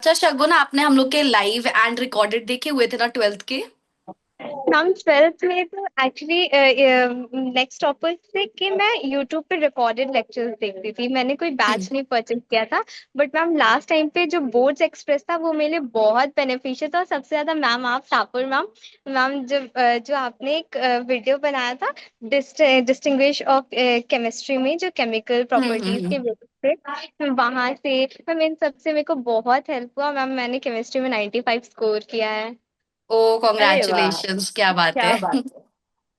अच्छा शगुन, आपने हम लोग के लाइव एंड रिकॉर्डेड देखे हुए थे ना ट्वेल्थ के? मैम ट्वेल्थ में तो एक्चुअली नेक्स्ट टॉपिक थे कि मैं यूट्यूब पे रिकॉर्डेड लेक्चर्स देखती थी। मैंने कोई हम्म। बैच नहीं परचेज किया था। बट मैम लास्ट टाइम पे जो बोर्ड्स एक्सप्रेस था वो मेरे लिए बहुत बेनिफिशियल था। और सबसे ज्यादा मैम आप ठाकुर मैम मैम जो आपने एक वीडियो बनाया था डिस्टिंग्विश ऑफ केमिस्ट्री में जो केमिकल प्रॉपर्टीज हम्म। के बेसिस पे, वहां से मैम इन सबसे मेरे को बहुत हेल्प हुआ। मैम मैंने केमिस्ट्री में 95 स्कोर किया है। ओ अरे वाह, कॉन्ग्रेचुलेशंस, क्या बात क्या है। बात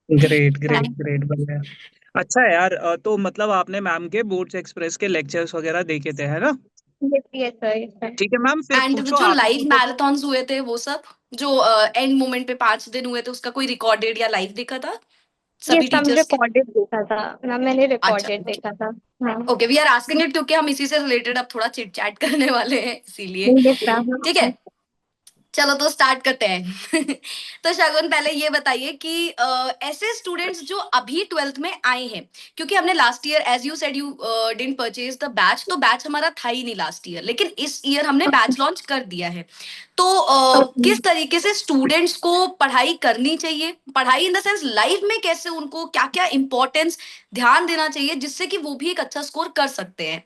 ग्रेट ग्रेट है। ग्रेट बढ़िया। अच्छा है यार, तो मतलब आपने मैम के बोर्ड्स एक्सप्रेस के लेक्चर्स वगैरह देखे थे, है ना? Yes yes sir, yes sir. ठीक है मैम, फिर एंड पूछो जो आपने लाइव पूछो तो। मैराथन्स हुए थे वो सब, जो एंड मोमेंट पे 5 दिन हुए थे, उसका कोई रिकॉर्डेड या लाइव देखा था यस सभी मैम, टीचर्स के? रिकॉर्डेड देखा था। मैम मैंने अच्छा, रिकॉर्डेड देखा था। हाँ। Okay, we are asking it क्योंकि हम इसी से रिलेटेड अब थोड़ा चिट चैट करने वाले हैं, इसीलिए। Yes ma'am. ठीक है, चलो तो स्टार्ट करते हैं। तो शगुन, पहले ये बताइए कि ऐसे स्टूडेंट्स जो अभी ट्वेल्थ में आए हैं, क्योंकि हमने last year, as you said, you didn't purchase the batch, तो बैच हमारा था ही नहीं लास्ट ईयर, लेकिन इस ईयर हमने बैच लॉन्च कर दिया है। तो किस तरीके से स्टूडेंट्स को पढ़ाई करनी चाहिए, पढ़ाई इन द सेंस लाइफ में कैसे उनको क्या क्या इंपॉर्टेंस ध्यान देना चाहिए, जिससे कि वो भी एक अच्छा स्कोर कर सकते हैं?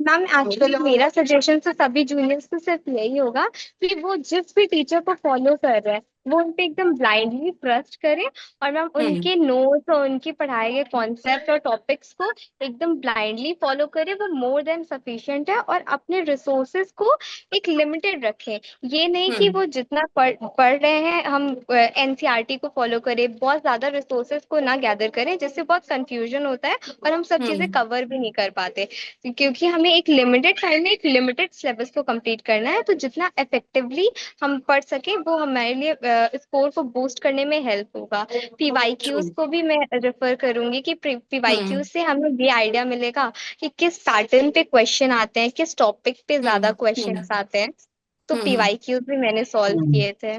मैम एक्चुअली मेरा सजेशन तो सभी जूनियर्स को सिर्फ यही होगा कि वो जिस भी टीचर को फॉलो कर रहे हैं वो उन पे एकदम ब्लाइंडली ट्रस्ट करें। और मैम हम्म। उनके नोट्स और उनकी पढ़ाए गए कॉन्सेप्ट और टॉपिक्स को एकदम ब्लाइंडली फॉलो करें, वो मोर देन सफिशिएंट है। और अपने रिसोर्सेज को एक लिमिटेड रखें। ये नहीं कि हम्म। वो जितना पढ़ रहे हैं हम एनसीईआरटी को फॉलो करें, बहुत ज्यादा रिसोर्सेज को ना गैदर करें जिससे बहुत कंफ्यूजन होता है और हम सब चीजें हम्म। कवर भी नहीं कर पाते। क्योंकि हमें एक लिमिटेड टाइम में एक लिमिटेड सिलेबस को कंप्लीट करना है, तो जितना इफेक्टिवली हम पढ़ सके वो हमारे लिए स्कोर को बूस्ट करने में हेल्प होगा। ट्रू। पीवाईक्यूज को भी मैं रेफर करूंगी कि हम्म। पीवाईक्यूज से हमें ये आइडिया मिलेगा कि किस पैटर्न पे क्वेश्चन आते हैं, किस टॉपिक पे ज्यादा हम्म। क्वेश्चंस हम्म। आते हैं। तो हम्म। पीवाईक्यूज भी मैंने सॉल्व हम्म। किए थे।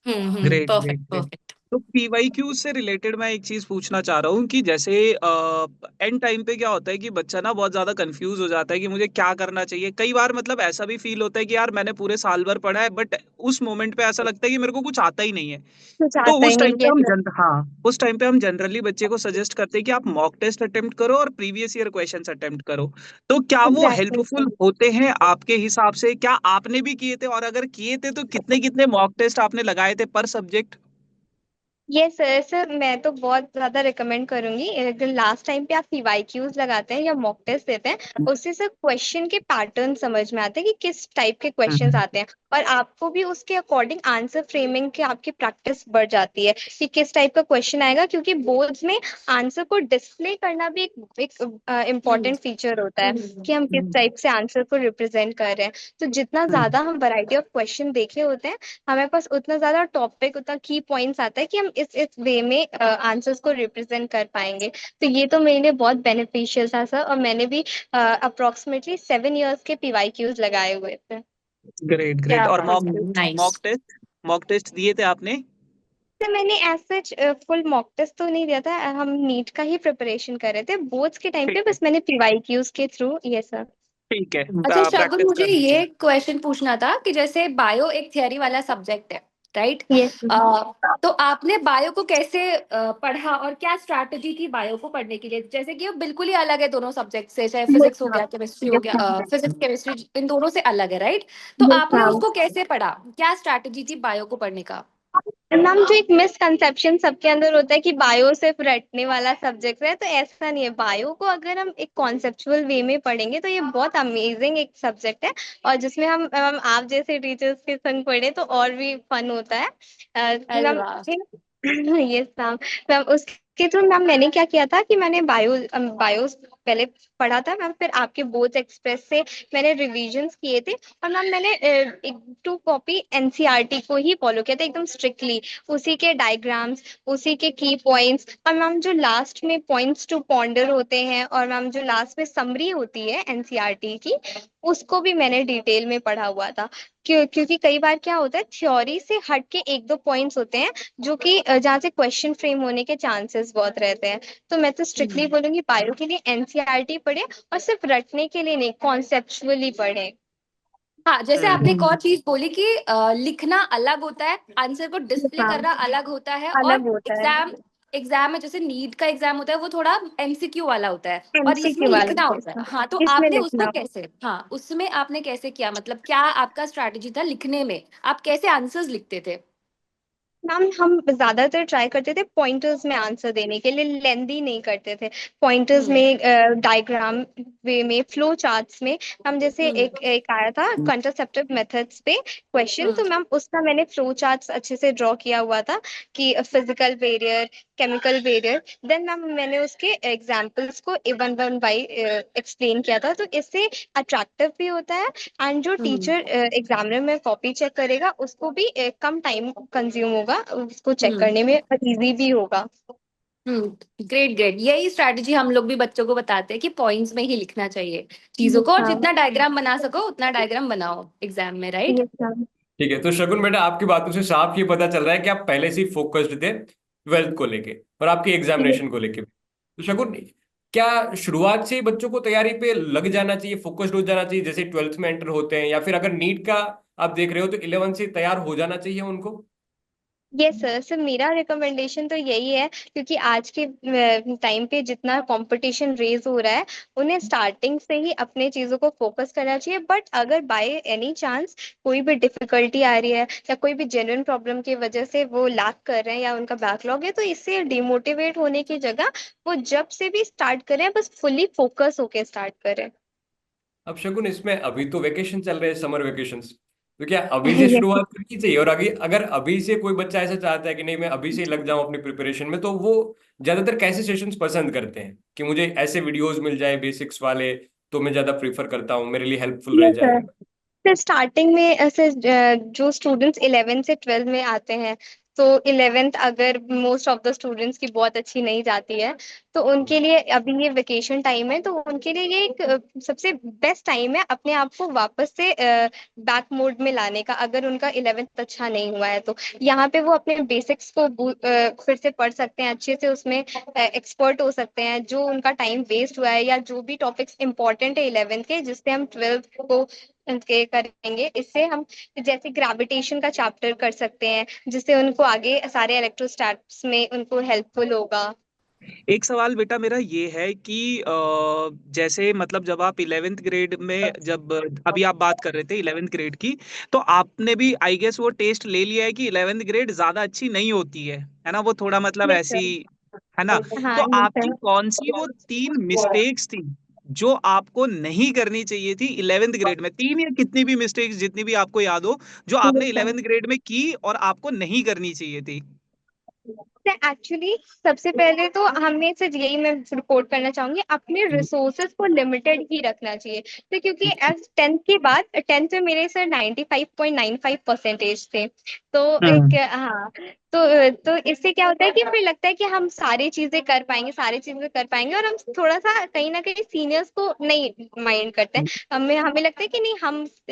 Great great perfect great. Perfect. तो पीवाईक्यू से रिलेटेड मैं एक चीज पूछना चाह रहा हूँ कि जैसे एंड टाइम पे क्या होता है कि बच्चा ना बहुत ज्यादा कंफ्यूज हो जाता है कि मुझे क्या करना चाहिए। कई बार मतलब ऐसा भी फील होता है कि यार मैंने पूरे साल भर पढ़ा है, बट उस मोमेंट पे ऐसा लगता है कि मेरे को कुछ आता ही नहीं है। कुछ तो आता ही उस नहीं टाइम पे है हम सर। उस टाइम पे हम जनरली बच्चे को सजेस्ट करते हैं कि आप मॉक टेस्ट अटेम्प्ट करो और प्रीवियस ईयर क्वेश्चंस अटेम्प्ट करो। तो क्या वो एग्जैक्टली हेल्पफुल सर। होते हैं आपके हिसाब से? क्या आपने भी किए थे, और अगर किए थे तो कितने कितने मॉक टेस्ट आपने लगाए थे पर सब्जेक्ट? ये सर सर मैं तो बहुत ज्यादा रिकमेंड करूंगी। अगर लास्ट टाइम पे आप पीवाईक्यूज लगाते हैं या मॉक टेस्ट देते हैं, उससे सर क्वेश्चन के पैटर्न समझ में आते हैं कि किस टाइप के क्वेश्चंस हम्म। आते हैं। और आपको भी उसके अकॉर्डिंग आंसर फ्रेमिंग की आपकी प्रैक्टिस बढ़ जाती है कि किस टाइप का क्वेश्चन आएगा। क्योंकि बोर्ड्स में आंसर को डिस्प्ले करना भी एक हम्म। इम्पॉर्टेंट फीचर होता है कि हम किस टाइप से आंसर को रिप्रेजेंट कर रहे हैं। तो जितना ज्यादा हम वैरायटी ऑफ क्वेश्चन देखे होते हैं, हमारे पास उतना ज्यादा टॉपिक, उतना की पॉइंट्स आता है कि हम इस वे में आंसर्स को रिप्रेजेंट कर पाएंगे। तो ये तो मेरे लिए बहुत बेनिफिशियल था सर। और मैंने भी अप्रोक्सीमेटली 7 इयर्स के पीवाईक्यूज लगाए हुए थे। Great great. क्या और बात है, नाइस। मॉक टेस्ट दिए थे आपने? तो मैंने as such full mock test तो नहीं दिया था। हम नीट का ही प्रिपरेशन कर रहे थे बोर्ड्स के टाइम ठीक पे। है। बस मैंने पीवाईक्यूज के थ्रू ये सर। ठीक है, अच्छा शगुन, प्रैक्टिस मुझे करनी ये चाहिए। क्वेश्चन पूछना था कि जैसे बायो एक थियरी वाला सब्जेक्ट है, राइट? यस। तो आपने बायो को कैसे पढ़ा और क्या स्ट्रैटेजी थी बायो को पढ़ने के लिए? जैसे कि वो बिल्कुल ही अलग है दोनों सब्जेक्ट से, चाहे यस फिजिक्स हो मैम। गया, केमिस्ट्री हो यस गया, मैम। फिजिक्स केमिस्ट्री इन दोनों से अलग है, राइट? तो यस आपने मैम। उसको कैसे पढ़ा, क्या स्ट्रैटेजी थी बायो को पढ़ने का? मैम जो एक मिसकंसेप्शन सबके अंदर होता है कि बायो सिर्फ रटने वाला सब्जेक्ट है, तो ऐसा नहीं है। बायो को अगर हम एक कॉन्सेप्चुअल वे में पढ़ेंगे तो ये बहुत अमेजिंग एक सब्जेक्ट है। और जिसमें हम आप जैसे टीचर्स के संग पढ़े तो और भी फन होता है। अरे मैम वाह। ये मैम, मैम उसके थ्रू मैम मैंने क्या किया था कि मैंने बायो पहले पढ़ा था मैम। फिर आपके बोर्ड्स एक्सप्रेस से मैंने रिविजन्स किए थे। और मैम मैंने एक 2 कॉपी एनसीईआरटी को ही फॉलो किया था एकदम स्ट्रिक्टली। उसी के डायग्राम्स, उसी के की पॉइंट्स, और मैम जो लास्ट में पॉइंट्स टू पॉन्डर होते हैं, और मैम जो लास्ट में समरी होती है एनसीईआरटी की, उसको भी मैंने डिटेल में पढ़ा हुआ था। क्योंकि कई बार क्या होता है, थ्योरी से हट के एक दो पॉइंट्स होते हैं जो कि जहाँ से क्वेश्चन फ्रेम होने के चांसेस बहुत रहते हैं। तो मैं तो स्ट्रिक्टली हम्म। बोलूंगी बायो के लिए एनसीईआरटी पढ़े, और सिर्फ रटने के लिए नहीं, कॉन्सेप्चुअली पढ़े। हाँ, जैसे आपने एक और हम्म। चीज बोली कि लिखना अलग होता है, आंसर को डिस्प्ले हाँ, करना अलग होता है, और अलग होता है। एग्जाम में जैसे नीट का एग्जाम होता है वो थोड़ा एमसीक्यू वाला होता है, और इसमें एमसीक्यू वाला लिखना होता क्वेश्चन, है। हाँ, तो इसमें आपने उसको लिखना। कैसे, हाँ उसमें आपने कैसे किया, मतलब क्या आपका स्ट्रैटेजी था लिखने में, आप कैसे आंसर्स लिखते थे? मैम हम ज्यादातर ट्राई करते थे पॉइंटर्स में आंसर देने के लिए, लेंदी नहीं करते थे। पॉइंटर्स हम्म। में, डायग्राम वे में, फ्लो चार्ट्स में। हम जैसे हम्म। एक एक आया था कंट्रासेप्टिव मेथड्स पे क्वेश्चन, हम्म। तो मैम उसका मैंने फ्लो चार्ट्स अच्छे से ड्रॉ किया हुआ था कि physical barrier, chemical barrier. Then ma'am मैंने उसके एग्जाम्पल्स को वन वन बाई एक्सप्लेन किया था, तो इससे अट्रैक्टिव भी होता है, एंड जो हम्म। टीचर एग्जामिनर में कॉपी चेक करेगा उसको भी कम टाइम कंज्यूम होगा, उसको चेक हम्म। करने में इजी भी होगा। ग्रेट ग्रेट, यही स्ट्रैटेजी हम लोग भी बच्चों को बताते हैं कि पॉइंट्स में ही लिखना चाहिए चीजों को, और हाँ, जितना डायग्राम बना सको उतना डायग्राम बनाओ एग्जाम में, राइट? Yes ma'am. ठीक है, तो शगुन बेटा, आपकी बातों से साफ ये पता चल रहा है कि आप पहले से ही फोकस्ड थे ट्वेल्थ को लेके और आपकी एग्जामिनेशन को लेके। तो शगुन, क्या शुरुआत से ही बच्चों को तैयारी पे लग जाना चाहिए, फोकस्ड हो जाना चाहिए जैसे ट्वेल्थ में एंटर होते हैं, या फिर अगर नीट का आप देख रहे हो तो 11 से तैयार हो जाना चाहिए उनको? यस सर, सर मेरा रिकमेंडेशन तो यही है, क्योंकि आज के टाइम पे जितना कंपटीशन रेज हो रहा है, उन्हें स्टार्टिंग से ही अपने चीज़ों को फोकस करना चाहिए। बट अगर बाय एनी चांस कोई भी डिफिकल्टी आ रही है, या कोई भी जेन्युइन प्रॉब्लम की वजह से वो लैक कर रहे हैं या उनका बैकलॉग है, तो इससे डिमोटिवेट होने की जगह वो जब से भी स्टार्ट करें, बस फुली फोकस होके स्टार्ट करें। अब शगुन, इसमें अभी तो वेकेशन चल रहे हैं, समर वेकेशंस, तो क्या अभी से शुरुआत करनी चाहिए? और आगे अगर अभी से कोई बच्चा ऐसा चाहता है कि नहीं मैं अभी से ही लग जाऊं अपनी प्रिपरेशन में, तो वो ज्यादातर कैसे सेशंस पसंद करते हैं कि मुझे ऐसे वीडियोस मिल जाए बेसिक्स वाले, तो मैं ज्यादा प्रीफर करता हूँ, मेरे लिए हेल्पफुल रह यस सर, जाएगा? फिर स्टार्टिंग में ऐसे जो स्टूडेंट्स 11 से 12 में आते हैं, तो 11th अगर मोस्ट ऑफ द स्टूडेंट्स की बहुत अच्छी नहीं जाती है, तो उनके लिए अभी ये वेकेशन टाइम है, तो उनके लिए ये एक सबसे बेस्ट टाइम है अपने आप को वापस से बैक मोड में लाने का, अगर उनका 11th अच्छा नहीं हुआ है तो। यहाँ पे वो अपने बेसिक्स को फिर से पढ़ सकते हैं, अच्छे से उसमें एक्सपर्ट हो सकते हैं, जो उनका टाइम वेस्ट हुआ है, या जो भी टॉपिक्स इंपॉर्टेंट है 11th के, जिससे हम 12th को के करेंगे। इससे हम जैसे ग्रेविटेशन का चैप्टर कर सकते हैं, जिससे उनको आगे सारे इलेक्ट्रोस्टैट्स में उनको हेल्पफुल होगा। एक सवाल बेटा मेरा ये है कि जैसे मतलब जब आप 11th ग्रेड में, जब अभी आप बात कर रहे थे 11th ग्रेड की, तो आपने भी आई गेस वो टेस्ट ले लिया है कि 11th ग्रेड ज्यादा अच्छी नहीं होती है ना, वो थोड़ा मतलब यस ऐसी, सर। है ना? हाँ, तो यस आपकी सर। कौन सी वो 3 मिस्टेक्स थी जो आपको नहीं करनी चाहिए थी 11th ग्रेड में? 3 या कितनी भी मिस्टेक्स जितनी भी आपको याद हो, जो आपने यस सर। 11th ग्रेड में की और आपको नहीं करनी चाहिए थी। एक्चुअली सबसे पहले तो हमें सिर्फ यही मैं रिपोर्ट करना चाहूंगी, अपने रिसोर्सेज को लिमिटेड ही रखना चाहिए। तो क्योंकि एज 10th के बाद, 10th में मेरे सर 95.95% थे, तो एक हम्म। हाँ, तो इससे क्या होता है कि फिर लगता है कि हम सारी चीजें कर पाएंगे, सारी चीजें कर पाएंगे, और हम थोड़ा सा कहीं ना कहीं सीनियर्स को नहीं माइंड करते हैं। हमें हमें लगता है कि नहीं,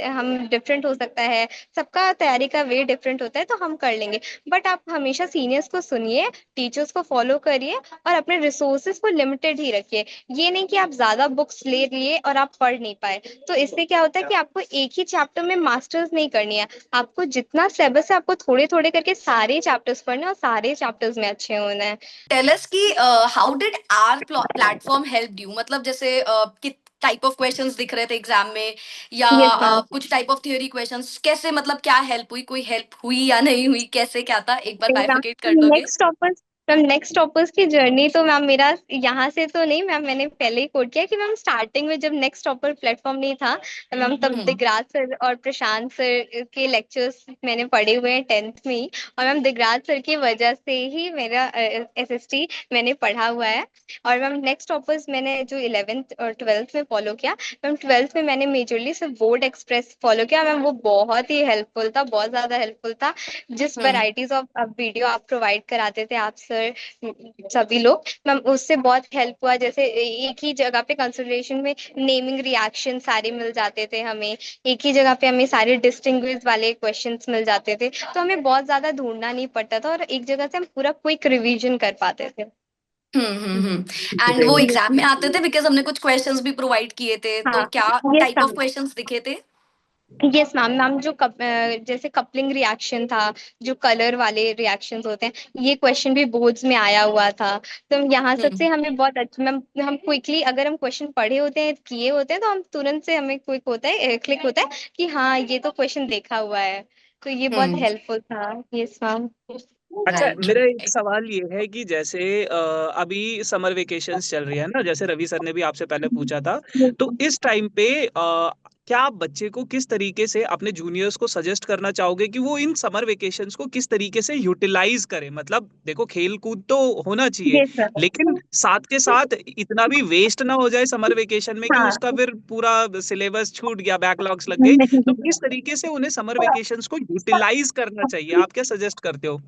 हम डिफरेंट हो सकता है, सबका तैयारी का वे डिफरेंट होता है, तो हम कर लेंगे। बट आप हमेशा सीनियर्स को सुनिए, टीचर्स को फॉलो करिए, और अपने रिसोर्सेज को लिमिटेड ही रखिए। ये नहीं कि आप ज्यादा बुक्स ले लिए और आप पढ़ नहीं पाए, तो इससे क्या होता है कि आपको एक ही चैप्टर में मास्टर्स नहीं करनी है। आपको जितना सिलेबस है, आपको थोड़े थोड़े करके सारे चैप्टर्स पढ़ने हैं, और सारे चैप्टर्स में अच्छे होना है। टेल अस कि how did our platform help you, मतलब जैसे किस टाइप ऑफ क्वेश्चंस दिख रहे थे एग्जाम में, या यस मैम। कुछ टाइप ऑफ थ्योरी क्वेश्चंस, कैसे, मतलब क्या हेल्प हुई, कोई हेल्प हुई या नहीं हुई, कैसे क्या था, एक बार बाइफिकेट कर दोगे? Next toppers, ma'am next toppers की जर्नी तो मैम मेरा यहाँ से तो नहीं मैम, मैंने पहले ही कोट किया कि मैम स्टार्टिंग में जब नेक्स्ट टॉपर प्लेटफॉर्म नहीं था, तो मैम तब हम्म। दिगराज सर और प्रशांत सर के लेक्चर्स मैंने पढ़े हुए हैं 10th में ही, और मैम दिगराज सर की वजह से ही मेरा एसएसटी मैंने पढ़ा हुआ है। और मैम नेक्स्ट टॉपर्स मैंने जो 11th और 12th में फॉलो किया, मैम 12th में मैंने मेजरली सिर्फ बोर्ड एक्सप्रेस फॉलो किया मैम, वो बहुत ही हेल्पफुल था, बहुत ज्यादा हेल्पफुल था। जिस हम्म। वैरायटीज ऑफ वीडियो आप प्रोवाइड कराते थे आप सर, सभी लोग, मैम उससे बहुत हेल्प हुआ। जैसे एक ही जगह पे कंसोलिडेशन में नेमिंग रिएक्शन सारे मिल जाते थे हमें, एक ही जगह पे हमें सारे डिस्टिंग्विश वाले क्वेश्चंस मिल जाते थे, तो हमें बहुत ज्यादा ढूंढना नहीं पड़ता था, और एक जगह से हम पूरा क्विक रिवीजन कर पाते थे। एंड वो एग्जाम में आते थे बिकॉज हमने कुछ क्वेश्चंस भी प्रोवाइड किए थे, तो हाँ, क्या ये टाइप ऑफ सब। क्वेश्चंस दिखे थे? Yes ma'am. मैम जो जैसे कपलिंग रिएक्शन था, जो कलर वाले रिएक्शंस होते हैं, ये क्वेश्चन भी बोर्ड्स में आया हुआ था। तो यहाँ सबसे हम्म हमें बहुत अच्छा, मैम हम क्विकली अगर हम क्वेश्चन पढ़े होते हैं, किए होते हैं, तो हम तुरंत से हमें क्विक होता है, क्लिक होता है कि हाँ ये तो क्वेश्चन देखा हुआ है। तो ये बहुत हम्म। हेल्पफुल था। Yes ma'am. अच्छा, राइट मेरा एक राइट। सवाल ये है कि जैसे अभी समर वेकेशंस चल रही है ना, जैसे रवि सर ने भी आपसे पहले पूछा था, तो इस टाइम पे क्या आप बच्चे को किस तरीके से, अपने जूनियर्स को सजेस्ट करना चाहोगे कि वो इन समर वेकेशंस को किस तरीके से यूटिलाइज करें? मतलब देखो, खेल कूद तो होना चाहिए, यस सर। लेकिन साथ के साथ इतना भी वेस्ट ना हो जाए समर वेकेशन में कि हाँ। उसका फिर पूरा सिलेबस छूट गया, बैकलॉग्स लग गई। तो नहीं। किस तरीके से उन्हें समर वेकेशंस को यूटिलाइज करना चाहिए, आप क्या सजेस्ट करते हो?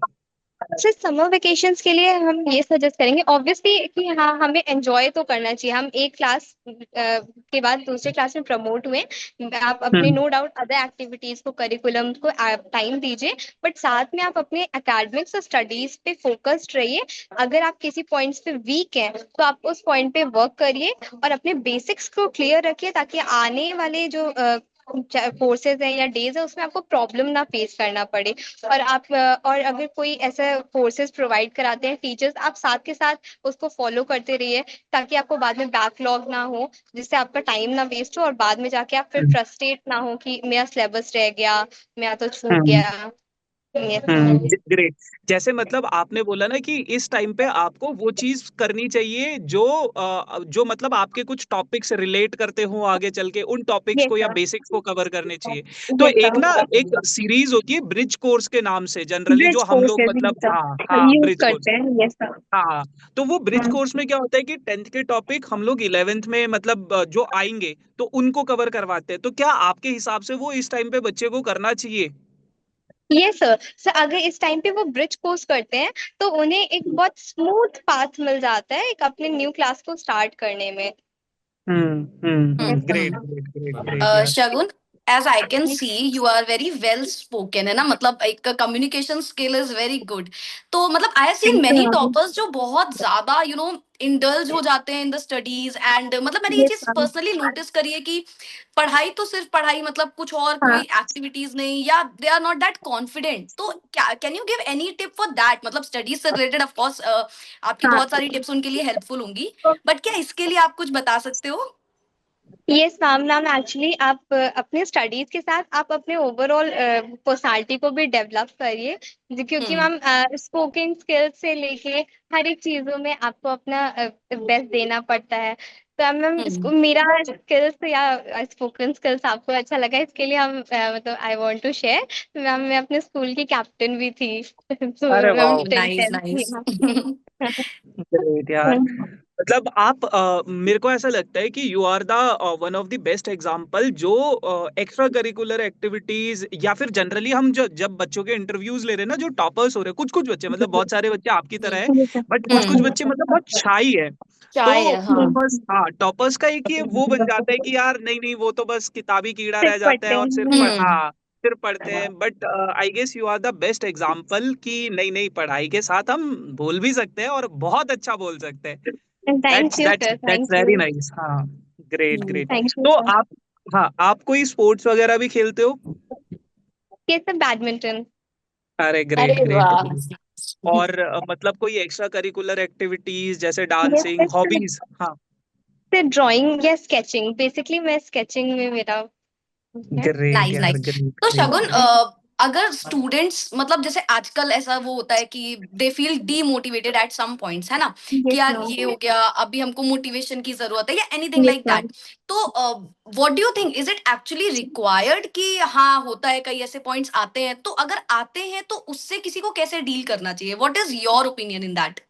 सिर्फ समर वेकेशंस के लिए हम ये सजेस्ट करेंगे ऑब्वियसली कि हाँ हमें एंजॉय तो करना चाहिए। हम एक क्लास के बाद दूसरे क्लास में प्रमोट हुए, आप अपने हम्म नो डाउट अदर एक्टिविटीज को, करिकुलम को टाइम दीजिए, बट साथ में आप अपने एकेडमिक्स और स्टडीज पे फोकस्ड रहिए। अगर आप किसी पॉइंट्स पे वीक हैं तो आप उस पॉइंट पे वर्क करिए और अपने बेसिक्स को क्लियर रखिए, ताकि आने वाले जो कोर्सेज है या डेज है उसमें आपको प्रॉब्लम ना फेस करना पड़े। और और अगर कोई ऐसा कोर्सेज प्रोवाइड कराते हैं टीचर्स, आप साथ के साथ उसको फॉलो करते रहिए, ताकि आपको बाद में बैकलॉग ना हो, जिससे आपका टाइम ना वेस्ट हो और बाद में जाके आप फिर फ्रस्ट्रेट ना हो कि मेरा सिलेबस रह गया, मेरा तो छूट हम्म गया। यस। ग्रेट। जैसे मतलब आपने बोला ना कि इस टाइम पे आपको वो चीज करनी चाहिए जो जो मतलब आपके कुछ टॉपिक से रिलेट करते हो आगे चल के, उन टॉपिक्स यस को या सर। बेसिक्स को कवर करने चाहिए। तो यस एक ना, सर। एक सीरीज होती है ब्रिज कोर्स के नाम से, जनरली जो ब्रिज हम लोग कोर्सेज मतलब, हाँ सर हाँ, यूज ब्रिज कोर्स। करते हैं। Yes sir. हाँ, तो वो ब्रिज कोर्स में क्या होता है कि 10th के टॉपिक हम लोग 11th में मतलब जो आएंगे तो उनको कवर करवाते हैं। तो क्या आपके हिसाब से वो इस टाइम पे बच्चे को करना चाहिए? Yes sir. सर अगर इस टाइम पे वो ब्रिज कोर्स करते हैं तो उन्हें एक बहुत स्मूथ पाथ मिल जाता है एक अपने न्यू क्लास को स्टार्ट करने में। Yes great hmm. Great great great यार। Shagun, as I can see you are very well spoken, है ना, मतलब एक communication skill is very good. तो मतलब I have seen thank many you. Toppers जो बहुत ज्यादा इंडल्ज हो जाते हैं इन द स्टडीज, एंड मतलब मैंने ये यस चीज मैम। पर्सनली नोटिस करी है कि पढ़ाई तो सिर्फ पढ़ाई, मतलब कुछ और कोई हाँ। एक्टिविटीज नहीं, या they are not that confident. तो क्या can you give any tip for that? मतलब स्टडीज से रिलेटेड ऑफ कोर्स आपकी हाँ। बहुत सारी टिप्स उनके लिए हेल्पफुल होंगी, बट क्या इसके लिए आप कुछ बता सकते हो? Yes ma'am. मैम एक्चुअली आप अपने स्टडीज के साथ आप अपने ओवरऑल पर्सनालिटी को भी डेवलप करिए, क्योंकि हम्म मैम स्पोकन स्किल्स से लेके हर एक चीजों में आपको अपना बेस्ट देना पड़ता है। तो मैम इसको हम्म। मेरा स्किल्स या स्पोकन स्किल्स आपको अच्छा लगा, इसके लिए हम मतलब I want to share. Ma'am मैं अपने स्कूल की कैप्टन भी थी। तो अरे मैम वाह, टिल नाइस 10th थी नाइस। ग्रेट यार। मतलब आप मेरे को ऐसा लगता है कि you are the one of the best example, जो एक्स्ट्रा करिकुलर एक्टिविटीज या फिर जनरली हम जो जब बच्चों के इंटरव्यूज ले रहे हैं ना, जो टॉपर्स हो रहे हैं, कुछ कुछ बच्चे, मतलब बहुत सारे बच्चे आपकी तरह है, बट कुछ कुछ बच्चे मतलब बहुत शाई है। चाय तो है, हाँ। टॉपर्स, हाँ, टॉपर्स का एक ये वो बन जाता है कि यार नहीं नहीं, वो तो बस किताबी कीड़ा रह सिर्फ जाता है पढ़ते और सिर्फ हम्म। हाँ, सिर्फ पढ़ते हैं। But I guess you are the best example कि नहीं नहीं, पढ़ाई के साथ हम बोल भी सकते हैं और बहुत अच्छा बोल सकते हैं। हैं। Thank that's you that's sir. That's thank very you. Nice. हाँ, ग्रेट ग्रेट। थैंक यू तो सर। आप, हाँ, आप कोई स्पोर्ट्स वगैरह भी खेलते हो? ये सब बैडमिंटन। अरे ग्रेट अरे ग्रेट वाह। ग्रेट। और मतलब कोई एक्स्ट्रा करिकुलर एक्टिविटीज जैसे ये डांसिंग, हॉबीज? हाँ, से ड्राइंग या स्केचिंग, बेसिकली मैं स्केचिंग में मेरा है। ग्रेट नाइस यार, नाइस। ग्रेट तो ग्रेट। शगुन, अगर स्टूडेंट्स, मतलब जैसे आजकल ऐसा वो होता है कि they feel demotivated at some points, है ना, कि यस यार मैम। ये हो गया, अभी हमको मोटिवेशन की जरूरत है या anything yes like ma'am. That. तो what do you think, is it actually required कि हाँ होता है, कई ऐसे पॉइंट्स आते हैं, तो अगर आते हैं तो उससे किसी को कैसे डील करना चाहिए? What is your opinion in that?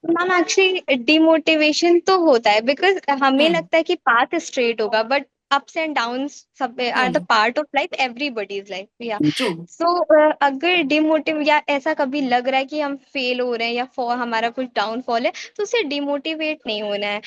Ma'am actually demotivation तो होता है, बिकॉज हमें हम्म लगता है कि पाथ स्ट्रेट होगा, बट अप्स एंड डाउन्स सब are the hmm. Part of life, everybody's life. Yeah true. So अगर डिमोटिव या ऐसा कभी लग रहा है कि हम फेल हो रहे हैं या हमारा कुछ डाउनफॉल है, तो उसे डिमोटिवेट नहीं होना है।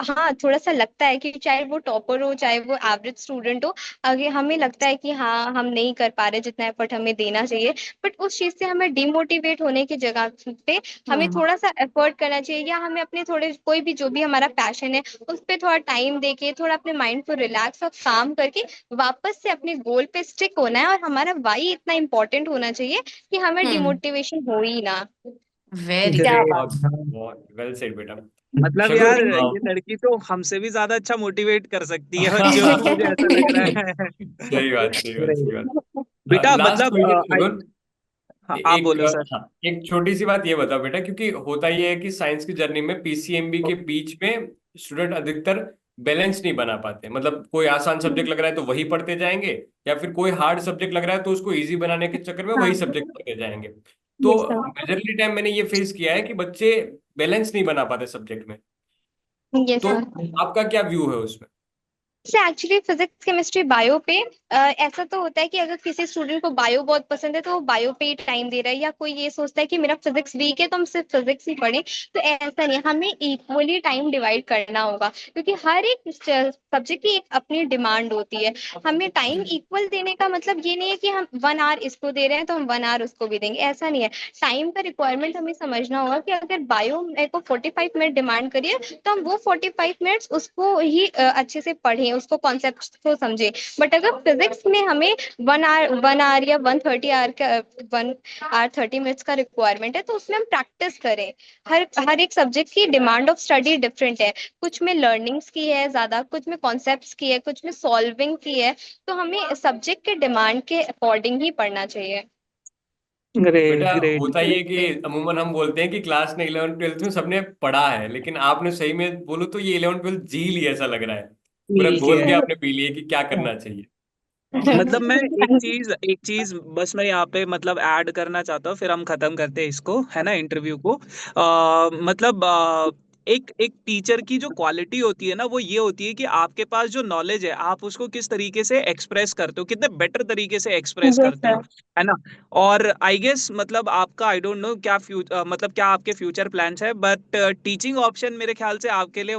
हाँ थोड़ा सा लगता है कि चाहे वो टॉपर हो चाहे वो एवरेज स्टूडेंट हो, अगर हमें लगता है कि हाँ हम नहीं कर पा रहे जितना एफर्ट हमें देना चाहिए, बट उस चीज से हमें डिमोटिवेट होने की जगह पे हमें हम्म थोड़ा सा एफर्ट करना चाहिए, या हमें अपने थोड़े कोई भी जो भी हमारा पैशन है उस पर थोड़ा टाइम देके थोड़ा अपने माइंड उसको रिलैक्स और काम करके वापस से अपने गोल पे स्टिक होना है, और हमारा वाई इतना इम्पोर्टेंट होना चाहिए कि हमें डिमोटिवेशन हो ही ना। वेरी क्या ग्रेट। बहुत बात। बहुत वेल सेड बेटा। मतलब शगुन यार ये लड़की तो हमसे भी ज्यादा अच्छा मोटिवेट कर सकती है बच्चों को, मुझे ऐसा लग रहा है। सही बात, सही बात, सही ग्रेट। बात। बेटा लास्ट मतलब क्वेश्चन शगुन, हाँ आप एक बोलो सर। हाँ, एक छोटी सी बात ये बताओ बेटा, क्योंकि होता ये है कि साइंस की जर्नी में पीसीएमबी के बीच में स्टूडेंट अधिकतर बैलेंस नहीं बना पाते। मतलब कोई आसान सब्जेक्ट लग रहा है तो वही पढ़ते जाएंगे, या फिर कोई हार्ड सब्जेक्ट लग रहा है तो उसको इजी बनाने के चक्कर में वही हाँ, सब्जेक्ट पढ़ते जाएंगे। तो यस सर, मेजरली टाइम मैंने ये फेस किया है कि बच्चे बैलेंस नहीं बना पाते सब्जेक्ट में। यस तो सर। आपका क्या व्यू है उसमें? से एक्चुअली फिजिक्स केमिस्ट्री बायो पे ऐसा तो होता है कि अगर किसी स्टूडेंट को बायो बहुत पसंद है तो वो बायो पे ही टाइम दे रहा है, या कोई ये सोचता है कि मेरा फिजिक्स वीक है तो हम सिर्फ फिजिक्स ही पढ़ें। तो ऐसा नहीं है, हमें इक्वली टाइम डिवाइड करना होगा, क्योंकि हर एक सब्जेक्ट की एक अपनी डिमांड होती है। हमें टाइम इक्वल देने का मतलब ये नहीं है कि हम 1 आवर इसको दे रहे हैं तो हम 1 आवर उसको भी देंगे, ऐसा नहीं है। टाइम का रिक्वायरमेंट हमें समझना होगा कि अगर बायो मेरे को 45 मिनट डिमांड करिए तो हम वो 45 मिनट्स उसको ही अच्छे से पढ़ें, उसको कॉन्सेप्ट को समझे। बट अगर फिजिक्स में हमें 1 आवर या 130 आवर का 1 आवर 30 मिनट्स का रिक्वायरमेंट है तो उसमें हम प्रैक्टिस करें। हर एक सब्जेक्ट की डिमांड ऑफ स्टडी डिफरेंट है। कुछ में लर्निंग्स की है ज्यादा, कुछ में कॉन्सेप्ट्स की है, कुछ में सॉल्विंग की है। तो हमें सब्जेक्ट के डिमांड के अकॉर्डिंग ही पढ़ना चाहिए। ग्रेट बेटा ग्रेट होता ये है कि अमूमन हम बोलते हैं कि क्लास ने 11th 12th में सबने पढ़ा है, लेकिन आपने सही में बोलो तो ये 11th 12th जी ली ऐसा लग रहा है। पूरा ठीक घोल है। के आपने पी लिया कि क्या करना चाहिए। मतलब मैं हाँ जी। एक चीज बस मैं यहाँ पे मतलब ऐड करना चाहता हूँ, फिर हम खत्म करते हैं इसको, है ना, इंटरव्यू को। मतलब एक टीचर की जो क्वालिटी होती है ना, वो ये होती है कि आपके पास जो नॉलेज है आप उसको किस तरीके से एक्सप्रेस करते हो, कितने बेटर तरीके से एक्सप्रेस यस करते हो, सर। है ना। और आई गेस मतलब आपका आई डोंट नो क्या मतलब क्या आपके फ्यूचर प्लान्स है, बट टीचिंग ऑप्शन मेरे ख्याल से आपके लिए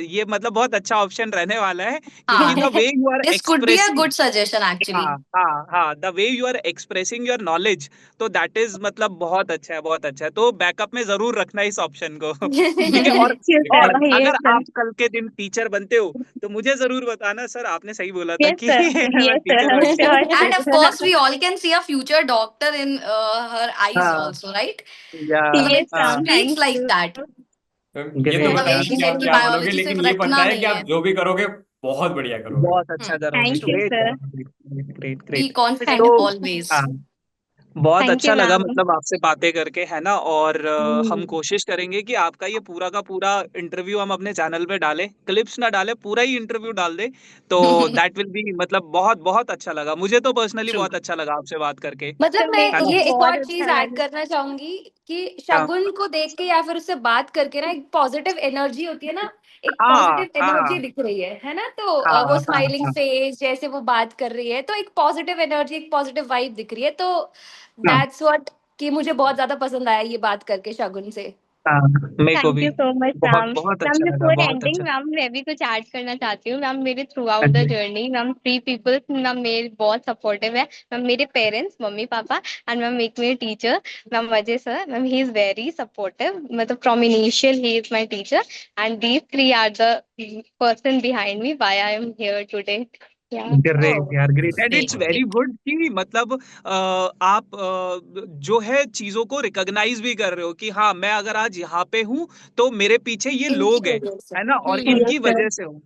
ये मतलब बहुत अच्छा ऑप्शन रहने वाला है, क्योंकि the way you are this could be a expressing. Good suggestion actually. हाँ हाँ हाँ, the way you are expressing your knowledge, तो दैट इज मतलब बहुत अच्छा है, बहुत अच्छा है। तो बैकअप में जरूर रखना इस ऑप्शन को। ठीक है। यस और सर, अगर यस सर, आप कल के दिन टीचर बनते हो तो मुझे जरूर बताना, सर आपने सही बोला था यस कि सर, मैं यस टीचर सर, बन श्योर And of जाऊँ। course, we all can see a future doctor in her eyes हाँ also, right? या मतलब यस it हाँ, ma'am, speaks thank like you. that. ये तो The ग्रेट पता way नहीं she कि said आप कि यार, क्या बनोगे, biology लेकिन सिर्फ ये पता रटना है कि नहीं आप है. जो भी करोगे बहुत बढ़िया करोगे। बहुत अच्छा Hmm. करोगे। Thank you True. Great sir. Great great Be great. confident तो always. हाँ, बहुत थैंक यू अच्छा लगा मैम। मतलब आपसे बातें करके, है ना। और हम कोशिश करेंगे कि आपका ये पूरा का पूरा इंटरव्यू हम अपने चैनल पे डालें, क्लिप्स ना डालें, पूरा ही इंटरव्यू डाल दें। तो दैट विल बी मतलब बहुत बहुत अच्छा लगा, मुझे तो पर्सनली True. बहुत अच्छा लगा आपसे बात करके, मतलब तो मैं मेरे है को ना। ये एक बहुत और अच्छा चीज ऐड लगा। करना चाहूंगी कि हाँ शगुन को देख के या फिर उससे बात करके ना एक पॉजिटिव एनर्जी होती है ना, एक हाँ पॉजिटिव एनर्जी हाँ दिख रही है ना। तो हाँ वो हाँ स्माइलिंग हाँ फेस जैसे वो बात कर रही है तो एक पॉजिटिव एनर्जी, एक पॉजिटिव वाइब दिख रही है। तो हाँ दैट्स व्हाट कि मुझे बहुत ज्यादा पसंद आया ये बात करके शगुन से। हाँ, मेरे को थैंक भी यू सो मच बहुत मैम। बहुत मैम अच्छा लगा, बिफोर बहुत एंडिंग अच्छा। मैम मैं भी कुछ ऐड करना चाहती हूँ मैम। मेरे थ्रू हाँ आउट द जी। जर्नी मैम 3 पीपल मैम मेरे बहुत सपोर्टिव है मैम। मेरे पेरेंट्स, मम्मी पापा, एंड मैम एक मेरे teacher ma'am Ajay sir ma'am. He is very supportive, मतलब from initial he is my teacher, and these 3 are the person behind me why I am here today. Yeah great oh यार, great and it's great very great. Good कि मतलब आप जो है चीजों को recognise भी कर रहे हो कि हाँ मैं अगर आज यहाँ पे हूँ तो मेरे पीछे ये इनकी लोग हैं, वजह से है ना, और हम्म। यस इनकी सर। वजह से हूँ।